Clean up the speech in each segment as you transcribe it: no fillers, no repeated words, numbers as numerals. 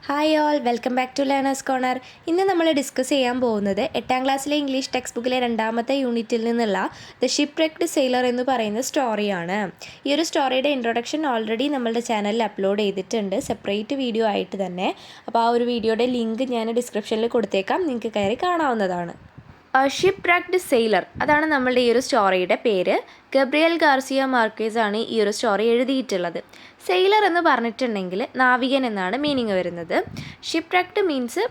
Hi all, welcome back to learners corner. ഇന്ന് നമ്മൾ discuss ചെയ്യാൻ പോകുന്നത് 8ാം ക്ലാസ്സിലെ ഇംഗ്ലീഷ് ടെക്സ്റ്റ് ബുക്കിലെ 2ാമത്തെ യൂണിറ്റിൽ നിന്നുള്ള ദ ഷിപ്പ്‌റെക്ക്ഡ് സെയിലർ എന്ന് പറയുന്ന സ്റ്റോറിയാണ്. ഈ ഒരു സ്റ്റോറിയുടെ ഇൻട്രൊഡക്ഷൻ ഓൾറെഡി നമ്മളുടെ ചാനലിൽ അപ്ലോഡ് ചെയ്തിട്ടുണ്ട്, സെപ്പറേറ്റ് വീഡിയോ ആയിട്ട് തന്നെ. അപ്പോൾ ആ ഒരു വീഡിയോയുടെ ലിങ്ക് ഞാൻ ഡിസ്ക്രിപ്ഷനിൽ കൊടുത്തേക്കാം, നിങ്ങൾക്ക് കയറി കാണാവുന്നതാണ്. ഷിപ്പ്‌റെക്ക്ഡ് സെയിലർ, അതാണ് നമ്മളുടെ ഈ ഒരു സ്റ്റോറിയുടെ പേര്. ഗബ്രിയൽ ഗാർസിയ മാർക്കേസ് ആണ് ഈ ഒരു സ്റ്റോറി എഴുതിയിട്ടുള്ളത്. സെയിലർ എന്ന് പറഞ്ഞിട്ടുണ്ടെങ്കിൽ നാവികൻ എന്നാണ് മീനിങ് വരുന്നത്. ഷിപ്പ്‌റെക്ക്ഡ് മീൻസ്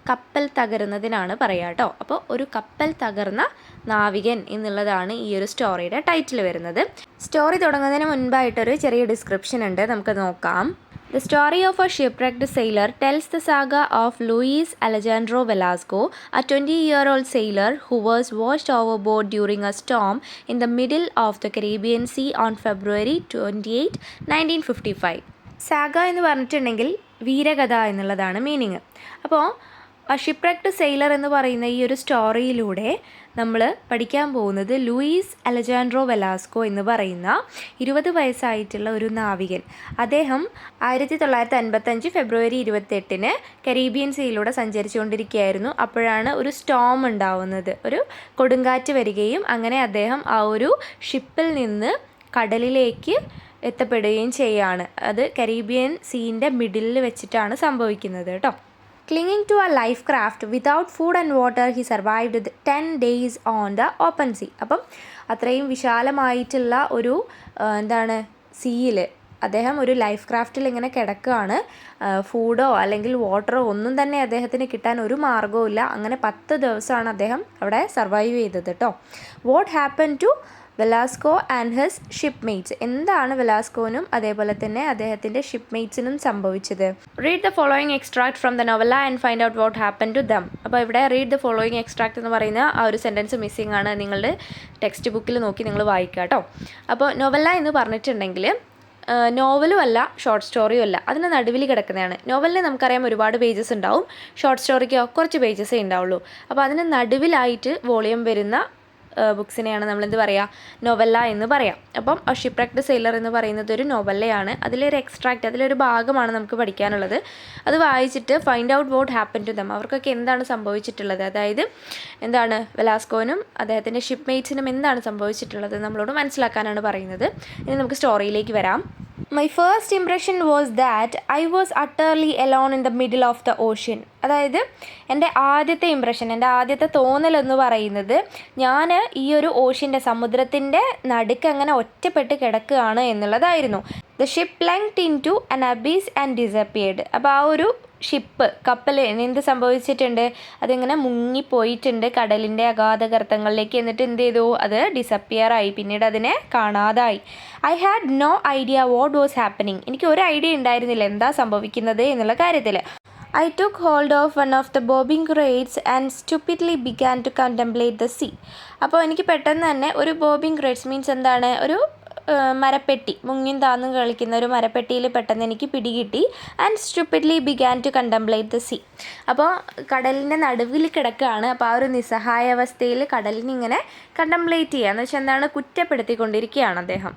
കപ്പൽ തകരുന്നതിനാണ് പറയുക കേട്ടോ. അപ്പോൾ ഒരു കപ്പൽ തകർന്ന നാവികൻ എന്നുള്ളതാണ് ഈ ഒരു സ്റ്റോറിയുടെ ടൈറ്റിൽ വരുന്നത്. സ്റ്റോറി തുടങ്ങുന്നതിന് മുൻപായിട്ടൊരു ചെറിയ ഡിസ്ക്രിപ്ഷൻ ഉണ്ട്, നമുക്ക് നോക്കാം. The story of a shipwrecked sailor tells the saga of Luis Alejandro Velasco, a 20-year-old sailor who was washed overboard during a storm in the middle of the Caribbean Sea on February 28, 1955. Saga എന്ന് പറഞ്ഞിട്ടുണ്ടെങ്കിൽ വീരകഥ എന്നുള്ളതാണ് meaning. അപ്പോൾ ഷിപ്പ്‌റെക്ക്ഡ് sailor എന്ന് പറയുന്ന ഈ ഒരു സ്റ്റോറിയിലൂടെ നമ്മൾ പഠിക്കാൻ പോകുന്നത് ലൂയിസ് അലജാൻഡ്രോ വെലാസ്കോ എന്ന് പറയുന്ന 20 വയസ്സായിട്ടുള്ള ഒരു നാവികൻ. അദ്ദേഹം 1955 ഫെബ്രുവരി 28 കരീബിയൻ സീയിലൂടെ സഞ്ചരിച്ചുകൊണ്ടിരിക്കുകയായിരുന്നു. അപ്പോഴാണ് ഒരു സ്റ്റോം ഉണ്ടാവുന്നത്, ഒരു കൊടുങ്കാറ്റ് വരികയും അങ്ങനെ അദ്ദേഹം ആ ഒരു ഷിപ്പിൽ നിന്ന് കടലിലേക്ക് എത്തപ്പെടുകയും ചെയ്യാണ്. അത് കരീബിയൻ സീൻ്റെ മിഡിലിൽ വെച്ചിട്ടാണ് സംഭവിക്കുന്നത് കേട്ടോ. Clinging to a life craft without food and water, he survived 10 days on the open sea. അപ്പം അത്രയും വിശാലമായിട്ടുള്ള ഒരു സീയിൽ അദ്ദേഹം ഒരു ലൈഫ് ക്രാഫ്റ്റിൽ ഇങ്ങനെ കിടക്കുകയാണ്. ഫുഡോ അല്ലെങ്കിൽ വാട്ടറോ ഒന്നും തന്നെ അദ്ദേഹത്തിന് കിട്ടാൻ ഒരു മാർഗ്ഗവും ഇല്ല. അങ്ങനെ 10 ദിവസമാണ് അദ്ദേഹം അവിടെ സർവൈവ് ചെയ്തത് കേട്ടോ. What happen to Velasco and his shipmates, എന്താണ് വെലാസ്കോനും അതേപോലെ തന്നെ അദ്ദേഹത്തിൻ്റെ ഷിപ്പ്മേറ്റ്സിനും സംഭവിച്ചത്? Read the following extract from the novel and find out what happen to them. അപ്പോൾ ഇവിടെ റീഡ് ദ ഫോളോയിങ് എക്സ്ട്രാക്ട് എന്ന് പറയുന്ന ആ ഒരു സെൻറ്റൻസ് മിസ്സിംഗ് ആണ്, നിങ്ങളുടെ ടെക്സ്റ്റ് ബുക്കിൽ നോക്കി നിങ്ങൾ വായിക്കുക കേട്ടോ. അപ്പോൾ നോവല എന്ന് പറഞ്ഞിട്ടുണ്ടെങ്കിൽ നോവലും അല്ല ഷോർട്ട് സ്റ്റോറിയും അല്ല, അതിന് നടുവിൽ കിടക്കുന്നതാണ്. നോവലിന് നമുക്കറിയാം ഒരുപാട് പേജസ് ഉണ്ടാവും, ഷോർട്ട് സ്റ്റോറിക്കോ കുറച്ച് പേജസേ ഉണ്ടാവുള്ളൂ. അപ്പോൾ അതിന് നടുവിലായിട്ട് വോളിയം വരുന്ന ബുക്സിനെയാണ് നമ്മളെന്ത് പറയുക, നോവല്ല എന്ന് പറയാം. അപ്പം ഷിപ്പ്‌റെക്ക്ഡ് സെയിലർ എന്ന് പറയുന്നത് ഒരു നോവല്ലയാണ്. അതിലൊരു എക്സ്ട്രാക്റ്റ്, അതിലൊരു ഭാഗമാണ് നമുക്ക് പഠിക്കാനുള്ളത്. അത് വായിച്ചിട്ട് find out what happen to them, അവർക്കൊക്കെ എന്താണ് സംഭവിച്ചിട്ടുള്ളത്, അതായത് എന്താണ് വെലാസ്കോനും അദ്ദേഹത്തിൻ്റെ ഷിപ്പ്മേറ്റ്സിനും എന്താണ് സംഭവിച്ചിട്ടുള്ളത് നമ്മളോട് മനസ്സിലാക്കാനാണ് പറയുന്നത്. ഇനി നമുക്ക് സ്റ്റോറിയിലേക്ക് വരാം. My first impression was that I was utterly alone in the middle of the ocean. അതായത് എൻ്റെ ആദ്യത്തെ ഇംപ്രഷൻ, എൻ്റെ ആദ്യത്തെ തോന്നലെന്ന് പറയുന്നത് ഞാൻ ഈ ഒരു ഓഷ്യൻ്റെ സമുദ്രത്തിൻ്റെ നടുക്ക് അങ്ങനെ ഒറ്റപ്പെട്ട് കിടക്കുകയാണ് എന്നുള്ളതായിരുന്നു. The ship plunged into an abyss and disappeared. അപ്പോൾ ആ ഒരു കപ്പൽ എന്ത് സംഭവിച്ചിട്ടുണ്ട്, അതിങ്ങനെ മുങ്ങിപ്പോയിട്ടുണ്ട് കടലിൻ്റെ അഗാധഗർത്തങ്ങളിലേക്ക്. എന്നിട്ട് എന്ത് ചെയ്തു, അത് ഡിസപ്പിയർ ആയി, പിന്നീട് അതിനെ കാണാതായി. I had no idea what was happening, എനിക്ക് ഒരു ഐഡിയ ഉണ്ടായിരുന്നില്ല എന്താ സംഭവിക്കുന്നത് എന്നുള്ള കാര്യത്തിൽ. I took hold of one of the bobbing crates and stupidly began to contemplate the sea. അപ്പോൾ എനിക്ക് പെട്ടെന്ന് തന്നെ ഒരു ബോബിങ് ക്രേറ്റ്സ് മീൻസ് എന്താണ്, ഒരു മരപ്പെട്ടി, മുങ്ങിയും താന്നും കളിക്കുന്ന ഒരു മരപ്പെട്ടിയിൽ പെട്ടെന്ന് എനിക്ക് പിടികിട്ടി. And stupidly began to contemplate the sea. അപ്പോൾ കടലിൻ്റെ നടുവിൽ കിടക്കുകയാണ്. അപ്പോൾ ആ ഒരു നിസ്സഹായാവസ്ഥയിൽ കടലിനിങ്ങനെ കണ്ടംപ്ലേറ്റ് ചെയ്യുക എന്ന് വെച്ചാൽ എന്താണ്, കുറ്റപ്പെടുത്തിക്കൊണ്ടിരിക്കുകയാണ് അദ്ദേഹം.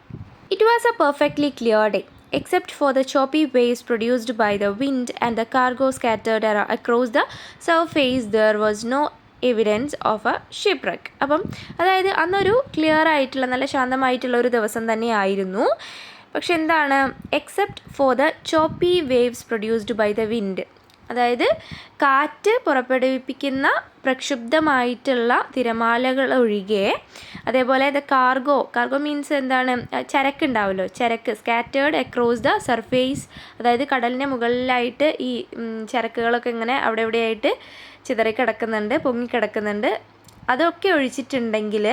It was A perfectly clear day except for the choppy waves produced by the wind and the cargo scattered across the surface. There was no evidence of a shipwreck. അപ്പം അതായത് അന്നൊരു ക്ലിയർ ആയിട്ടുള്ള നല്ല ശാന്തമായിട്ടുള്ള ഒരു ദിവസം തന്നെയായിരുന്നു. പക്ഷെ എന്താണ്, except for the choppy waves produced by the wind, അതായത് കാറ്റ് പുറപ്പെടുവിപ്പിക്കുന്ന പ്രക്ഷുബ്ധമായിട്ടുള്ള തിരമാലകൾ ഒഴികെ, അതേപോലെ ദ കാർഗോ മീൻസ് എന്താണ്, ചരക്ക് ഉണ്ടാവുമല്ലോ, ചരക്ക് സ്കാറ്റേർഡ് അക്രോസ് ദ സർഫേസ്, അതായത് കടലിൻ്റെ മുകളിലായിട്ട് ഈ ചരക്കുകളൊക്കെ ഇങ്ങനെ അവിടെ ഇവിടെയായിട്ട് ചിതറിക്കിടക്കുന്നുണ്ട്, പൊങ്ങിക്കിടക്കുന്നുണ്ട്. അതൊക്കെ ഒഴിച്ചിട്ടുണ്ടെങ്കിൽ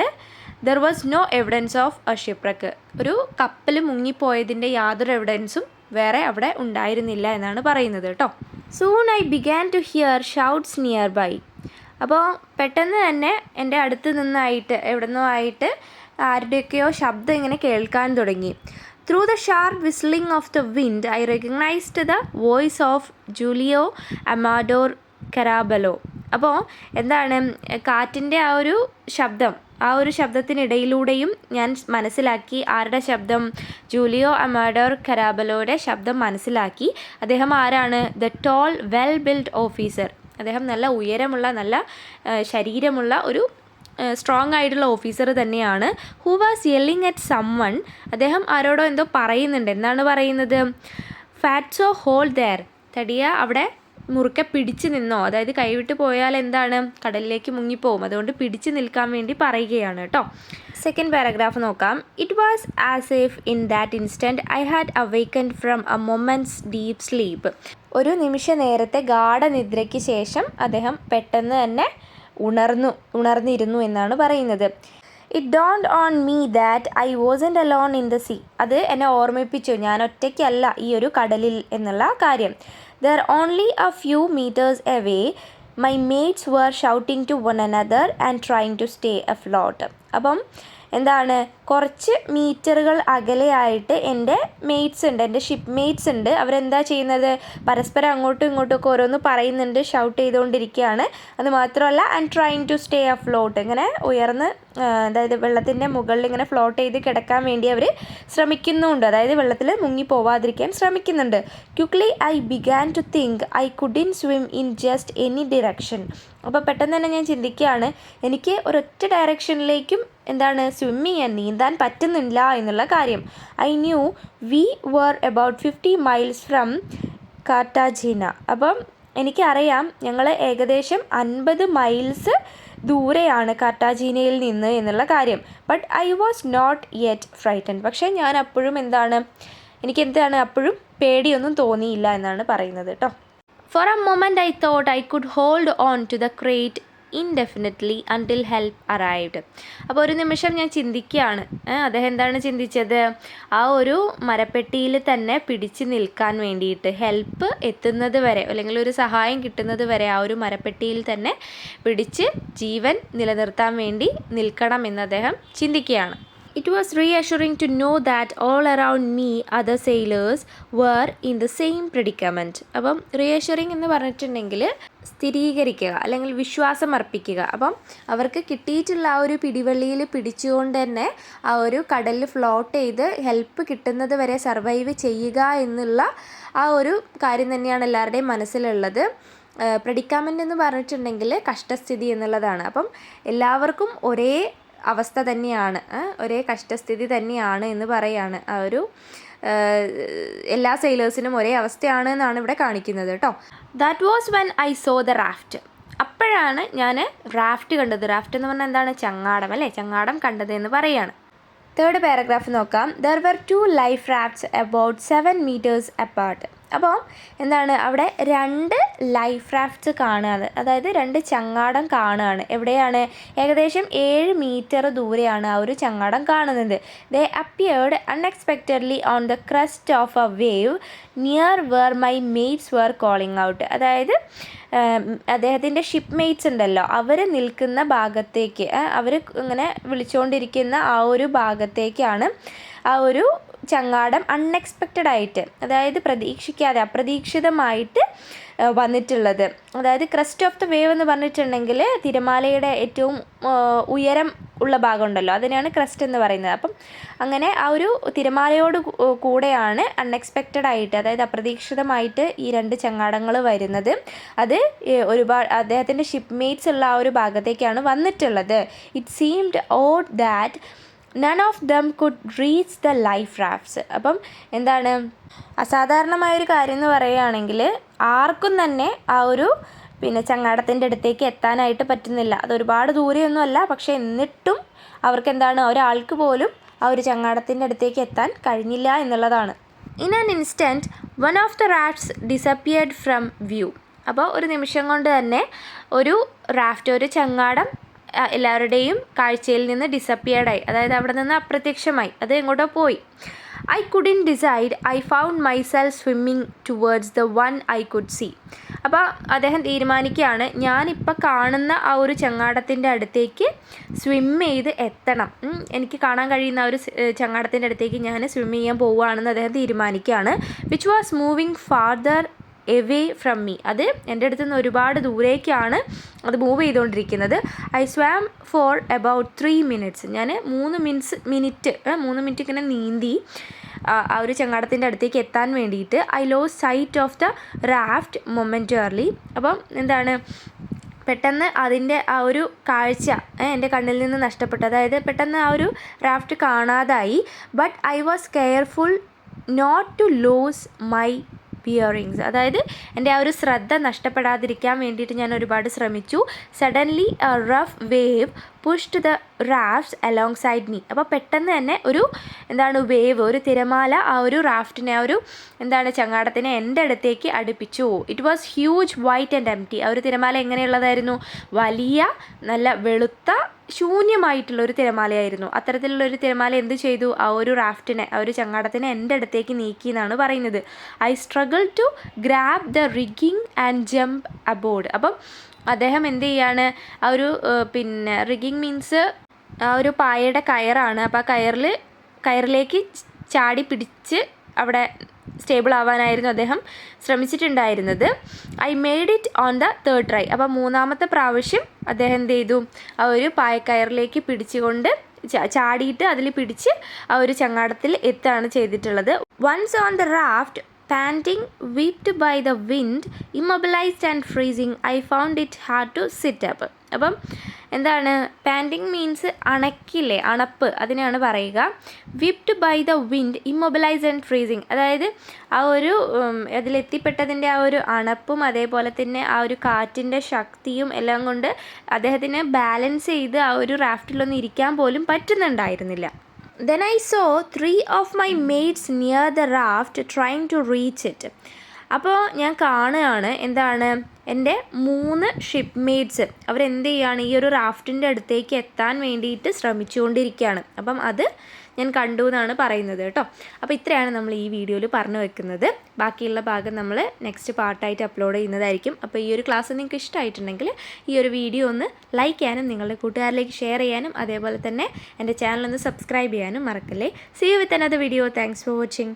there was no evidence of a shipwreck, ഒരു കപ്പൽ മുങ്ങിപ്പോയതിൻ്റെ യാതൊരു എവിഡൻസും വേറെ അവിടെ ഉണ്ടായിരുന്നില്ല എന്നാണ് പറയുന്നത് കേട്ടോ. Soon I began to hear shouts nearby. അപ്പോൾ പെട്ടെന്ന് തന്നെ എൻ്റെ അടുത്ത് നിന്നായിട്ട് എവിടുന്നോ ആയിട്ട് ആരുടെയൊക്കെയോ ശബ്ദം ഇങ്ങനെ കേൾക്കാൻ തുടങ്ങി. Through the sharp whistling of the wind I recognised the voice of Julio Amador Caraballo. അപ്പോൾ എന്താണ്, കാറ്റിൻ്റെ ആ ഒരു ശബ്ദം, ആ ഒരു ശബ്ദത്തിനിടയിലൂടെയും ഞാൻ മനസ്സിലാക്കി ആരുടെ ശബ്ദം, ജൂലിയോ അമാഡോർ കരാബലോയുടെ ശബ്ദം മനസ്സിലാക്കി. അദ്ദേഹം ആരാണ്? The toll well build officer. അദ്ദേഹം നല്ല ഉയരമുള്ള, നല്ല ശരീരമുള്ള ഒരു സ്ട്രോങ് ആയിട്ടുള്ള ഓഫീസർ തന്നെയാണ്. Who was yelling at someone. അദ്ദേഹം ആരോടോ എന്തോ പറയുന്നുണ്ട്. എന്താണ് പറയുന്നത്? ഫാറ്റ്സോ ഹോൾഡ് ദെയർ. തടിയ അവിടെ മുറുക്കെ പിടിച്ച് നിന്നോ, അതായത് കൈവിട്ട് പോയാൽ എന്താണ്, കടലിലേക്ക് മുങ്ങിപ്പോവും. അതുകൊണ്ട് പിടിച്ച് നിൽക്കാൻ വേണ്ടി പറയുകയാണ് കേട്ടോ. സെക്കൻഡ് പാരഗ്രാഫ് നോക്കാം. It was as if in that instant I had awakened from A moments deep sleep. ഒരു നിമിഷ നേരത്തെ ഗാഠനിദ്രയ്ക്ക് ശേഷം അദ്ദേഹം പെട്ടെന്ന് തന്നെ ഉണർന്നിരുന്നു എന്നാണ് പറയുന്നത്. It dawned on me that I wasn't alone in the sea. അത് എന്നെ ഓർമ്മിപ്പിച്ചു, ഞാൻ ഒറ്റയ്ക്കല്ല ഈ ഒരു കടലിൽ എന്നുള്ള കാര്യം. There only a few metres away my mates were shouting to one another and trying to stay afloat. അപ്പം എന്താണ്, കുറച്ച് മീറ്ററുകൾ അകലെയായിട്ട് എൻ്റെ മേറ്റ്സ് ഉണ്ട്, എൻ്റെ ഷിപ്പ് മേറ്റ്സ് ഉണ്ട്. അവരെന്താ ചെയ്യുന്നത്? പരസ്പരം അങ്ങോട്ടും ഇങ്ങോട്ടുമൊക്കെ ഓരോന്ന് പറയുന്നുണ്ട്, ഷൗട്ട് ചെയ്തുകൊണ്ടിരിക്കുകയാണ്. അത് മാത്രമല്ല, and trying to stay afloat, ഇങ്ങനെ ഉയർന്ന്, അതായത് വെള്ളത്തിൻ്റെ മുകളിൽ ഇങ്ങനെ ഫ്ലോട്ട് ചെയ്ത് കിടക്കാൻ വേണ്ടി അവർ ശ്രമിക്കുന്നുണ്ട്, അതായത് വെള്ളത്തിൽ മുങ്ങി പോവാതിരിക്കാൻ ശ്രമിക്കുന്നുണ്ട്. Quickly I began to think I couldn't swim in just any direction. അപ്പോൾ പെട്ടെന്ന് തന്നെ ഞാൻ ചിന്തിക്കുകയാണ്, എനിക്ക് ഒരൊറ്റ ഡയറക്ഷനിലേക്കും എന്താണ് നീന്താൻ പറ്റുന്നില്ല എന്നുള്ള കാര്യം. I knew we were about 50 miles from Cartagena. അപ്പം എനിക്കറിയാം ഞങ്ങൾ ഏകദേശം 50 മൈൽസ് ദൂരെയാണ് കാർട്ടാജീനയിൽ നിന്ന് എന്നുള്ള കാര്യം. But I was not yet frightened. പക്ഷേ ഞാൻ അപ്പോഴും അപ്പോഴും പേടിയൊന്നും തോന്നിയില്ല എന്നാണ് പറയുന്നത് കേട്ടോ. For a moment I thought I could hold on to the crate indefinitely until help arrived. അപ്പോൾ ഒരു നിമിഷം ഞാൻ ചിന്തിക്കുകയാണ്, അദ്ദേഹം എന്താണ് ചിന്തിച്ചത്? ആ ഒരു മരപ്പെട്ടിയിൽ തന്നെ പിടിച്ച് നിൽക്കാൻ വേണ്ടിയിട്ട്, ഹെൽപ്പ് എത്തുന്നത് വരെ അല്ലെങ്കിൽ ഒരു സഹായം കിട്ടുന്നത് വരെ ആ ഒരു മരപ്പെട്ടിയിൽ തന്നെ പിടിച്ച് ജീവൻ നിലനിർത്താൻ വേണ്ടി നിൽക്കണം എന്ന് അദ്ദേഹം ചിന്തിക്കുകയാണ്. It was reassuring to know that all around me other sailors were in the same predicament. അപ്പം reassuring എന്ന് പറഞ്ഞിട്ടുണ്ടെങ്കിൽ സ്ഥിരീകരിക്കുക അല്ലെങ്കിൽ വിശ്വാസം അർപ്പിക്കുക. അപ്പം അവർക്ക് കിട്ടിയിട്ടുള്ള ആ ഒരു പിടിവള്ളിയിൽ പിടിച്ചുകൊണ്ട് തന്നെ ആ ഒരു കടലിൽ ഫ്ലോട്ട് ചെയ്ത് ഹെൽപ്പ് കിട്ടുന്നത് വരെ സർവൈവ് ചെയ്യുക എന്നുള്ള ആ ഒരു കാര്യം തന്നെയാണ് എല്ലാവരുടെയും മനസ്സിലുള്ളത്. പ്രെഡിക്കാമെൻ്റ് എന്ന് പറഞ്ഞിട്ടുണ്ടെങ്കിൽ കഷ്ടസ്ഥിതി എന്നുള്ളതാണ്. അപ്പം എല്ലാവർക്കും ഒരേ അവസ്ഥ തന്നെയാണ്, ഒരേ കഷ്ടസ്ഥിതി തന്നെയാണ് എന്ന് പറയാണ്. ആ ഒരു എല്ലാ സെയിലേഴ്സിനും ഒരേ അവസ്ഥയാണ് എന്നാണ് ഇവിടെ കാണിക്കുന്നത് കേട്ടോ. That was when I so the raft. അപ്പോഴാണ് ഞാൻ റാഫ്റ്റ് കണ്ടത്. റാഫ്റ്റ് എന്ന് പറഞ്ഞാൽ എന്താണ്? ചങ്ങാടം അല്ലേ, ചങ്ങാടം കണ്ടത് എന്ന് പറയാണ്. തേർഡ് പാരഗ്രാഫ് നോക്കാം. There were 2 life rafts about 7 metres apart. അപ്പോൾ എന്താണ്, അവിടെ 2 ലൈഫ് റാഫ്റ്റ്സ് കാണുകയാണ്, അതായത് 2 ചങ്ങാടം കാണുകയാണ്. എവിടെയാണ്? ഏകദേശം 7 മീറ്റർ ദൂരെയാണ് ആ ഒരു ചങ്ങാടം കാണുന്നത്. They appeared unexpectedly on the crest of a wave near where my mates were calling out. അതായത് അദ്ദേഹത്തിൻ്റെ ഷിപ്പ് മെയ്റ്റ്സ് ഉണ്ടല്ലോ, അവർ നിൽക്കുന്ന ഭാഗത്തേക്ക്, അവർ ഇങ്ങനെ വിളിച്ചുകൊണ്ടിരിക്കുന്ന ആ ഒരു ഭാഗത്തേക്കാണ് ആ ഒരു ചങ്ങാടം അൺഎക്സ്പെക്റ്റഡ് ആയിട്ട്, അതായത് അപ്രതീക്ഷിതമായിട്ട് വന്നിട്ടുള്ളത്. അതായത് ക്രസ്റ്റ് ഓഫ് ദ വേവ് എന്ന് പറഞ്ഞിട്ടുണ്ടെങ്കിൽ തിരമാലയുടെ ഏറ്റവും ഉയരം ഉള്ള ഭാഗം ഉണ്ടല്ലോ, അതിനെയാണ് ക്രസ്റ്റ് എന്ന് പറയുന്നത്. അപ്പം അങ്ങനെ ആ ഒരു തിരമാലയോട് കൂടെയാണ് അൺഎക്സ്പെക്റ്റഡ് ആയിട്ട്, അതായത് അപ്രതീക്ഷിതമായിട്ട് ഈ 2 ചങ്ങാടങ്ങൾ വരുന്നത്. അത് ഒരുപാട് അദ്ദേഹത്തിൻ്റെ ഷിപ്പ് മേറ്റ്സ് ഉള്ള ആ ഒരു ഭാഗത്തേക്കാണ് വന്നിട്ടുള്ളത്. It seemed odd that none of them could reach the life rafts. അപ്പം എന്താണ്, അസാധാരണമായൊരു കാര്യം എന്ന് പറയുകയാണെങ്കിൽ ആർക്കും തന്നെ ആ ഒരു ചങ്ങാടത്തിൻ്റെ അടുത്തേക്ക് എത്താനായിട്ട് പറ്റുന്നില്ല. അതൊരുപാട് ദൂരെയൊന്നുമല്ല, പക്ഷേ എന്നിട്ടും അവർക്ക് എന്താണ്, ഒരാൾക്ക് പോലും ആ ഒരു ചങ്ങാടത്തിൻ്റെ അടുത്തേക്ക് എത്താൻ കഴിഞ്ഞില്ല എന്നുള്ളതാണ്. In an instant one of the rafts disappeared from view. അപ്പോൾ ഒരു നിമിഷം കൊണ്ട് തന്നെ ഒരു റാഫ്റ്റ്, ഒരു ചങ്ങാടം എല്ലാവരുടെയും കാഴ്ചയിൽ നിന്ന് ഡിസപ്പിയർഡായി, അതായത് അവിടെ നിന്ന് അപ്രത്യക്ഷമായി, അത് എങ്ങോട്ടോ പോയി. I couldn't decide I found myself swimming towards the one I could see. അപ്പോൾ അദ്ദേഹം തീരുമാനിക്കുകയാണ്, ഞാനിപ്പോൾ കാണുന്ന ആ ഒരു ചങ്ങാടത്തിൻ്റെ അടുത്തേക്ക് സ്വിം ചെയ്ത് എത്തണം, എനിക്ക് കാണാൻ കഴിയുന്ന ആ ഒരു ചങ്ങാടത്തിൻ്റെ അടുത്തേക്ക് ഞാൻ സ്വിം ചെയ്യാൻ പോവുകയാണെന്ന് അദ്ദേഹം തീരുമാനിക്കുകയാണ്. Which was moving farther away from me. അത് എൻ്റെ അടുത്ത് നിന്ന് ഒരുപാട് ദൂരേക്കാണ് അത് മൂവ് ചെയ്തുകൊണ്ടിരിക്കുന്നത്. I swam for about 3 minutes. ഞാൻ 3 മിനിറ്റ് ഇങ്ങനെ നീന്തി ആ ഒരു ചങ്ങാടത്തിൻ്റെ അടുത്തേക്ക് എത്താൻ വേണ്ടിയിട്ട്. I lost sight of the raft momentarily. അപ്പം എന്താണ്, പെട്ടെന്ന് അതിൻ്റെ ആ ഒരു കാഴ്ച എൻ്റെ കണ്ണിൽ നിന്ന് നഷ്ടപ്പെട്ടു. അതായത് പെട്ടെന്ന് ആ ഒരു റാഫ്റ്റ് കാണാതായി. But I was careful not to lose my bearings. അതായത് എൻ്റെ ആ ഒരു ശ്രദ്ധ നഷ്ടപ്പെടാതിരിക്കാൻ വേണ്ടിയിട്ട് ഞാൻ ഒരുപാട് ശ്രമിച്ചു. Suddenly a rough wave pushed the rafts alongside me. അപ്പോൾ പെട്ടെന്ന് തന്നെ ഒരു തിരമാല ആ ഒരു റാഫ്റ്റിനെ, ആ ഒരു ചങ്ങാടത്തിനെ എൻ്റെ അടുത്തേക്ക് അടുപ്പിച്ചു. It was huge white and empty. ആ ഒരു തിരമാല എങ്ങനെയുള്ളതായിരുന്നു? വലിയ, നല്ല വെളുത്ത, ശൂന്യമായിട്ടുള്ളൊരു തിരമാലയായിരുന്നു. അത്തരത്തിലുള്ളൊരു തിരമാല എന്ത് ചെയ്തു? ആ ഒരു റാഫ്റ്റിനെ, ആ ഒരു ചങ്ങാടത്തിനെ എൻ്റെ അടുത്തേക്ക് നീക്കി എന്നാണ് പറയുന്നത്. I struggle to grab the rigging and jump aboard. അപ്പം അദ്ദേഹം എന്ത് ചെയ്യാണ്, ആ ഒരു റിഗിങ് മീൻസ് ആ ഒരു പായയുടെ കയറാണ്. അപ്പോൾ ആ കയറിലേക്ക് ചാടി പിടിച്ച് അവിടെ സ്റ്റേബിൾ ആവാനായിരുന്നു അദ്ദേഹം ശ്രമിച്ചിട്ടുണ്ടായിരുന്നത്. I made it on the 3rd try. അപ്പോൾ 3ാമത്തെ പ്രാവശ്യം അദ്ദേഹം എന്ത് ചെയ്തു, ആ ഒരു പായക്കയറിലേക്ക് പിടിച്ചുകൊണ്ട് ചാടിയിട്ട് അതിൽ പിടിച്ച് ആ ഒരു ചങ്ങാടത്തിൽ എത്തുകയാണ് ചെയ്തിട്ടുള്ളത്. Once on the raft, panting, whipped by the wind, immobilized and freezing, I found it hard to sit up. അപ്പം എന്താണ്, പാൻറ്റിങ് മീൻസ് അണക്കില്ലേ, അണപ്പ്, അതിനെയാണ് പറയുക. Whipped by the wind, immobilise and freezing. അതായത് ആ ഒരു അതിലെത്തിപ്പെട്ടതിൻ്റെ ആ ഒരു അണപ്പും അതേപോലെ തന്നെ ആ ഒരു കാറ്റിൻ്റെ ശക്തിയും എല്ലാം കൊണ്ട് അദ്ദേഹത്തിന് ബാലൻസ് ചെയ്ത് ആ ഒരു റാഫ്റ്റിലൊന്നും ഇരിക്കാൻ പോലും പറ്റുന്നുണ്ടായിരുന്നില്ല. Then I saw 3 of my mates near the raft trying to reach it. അപ്പോൾ ഞാൻ കാണുകയാണ് എൻ്റെ 3 ഷിപ്പ്മേറ്റ്സ് അവരെന്ത് ചെയ്യുകയാണ്, ഈ ഒരു റാഫ്റ്റിൻ്റെ അടുത്തേക്ക് എത്താൻ വേണ്ടിയിട്ട് ശ്രമിച്ചുകൊണ്ടിരിക്കുകയാണ്. അപ്പം അത് ഞാൻ കണ്ടു എന്നാണ് പറയുന്നത് കേട്ടോ. അപ്പോൾ ഇത്രയാണ് നമ്മൾ ഈ വീഡിയോയിൽ പറഞ്ഞു വെക്കുന്നത്. ബാക്കിയുള്ള ഭാഗം നമ്മൾ നെക്സ്റ്റ് പാർട്ടായിട്ട് അപ്ലോഡ് ചെയ്യുന്നതായിരിക്കും. അപ്പോൾ ഈ ഒരു ക്ലാസ് നിങ്ങൾക്ക് ഇഷ്ടമായിട്ടുണ്ടെങ്കിൽ ഈ ഒരു വീഡിയോ ഒന്ന് ലൈക്ക് ചെയ്യാനും നിങ്ങളുടെ കൂട്ടുകാരിലേക്ക് ഷെയർ ചെയ്യാനും അതേപോലെ തന്നെ എൻ്റെ ചാനൽ ഒന്ന് സബ്സ്ക്രൈബ് ചെയ്യാനും മറക്കല്ലേ. See you with another video. Thanks for watching.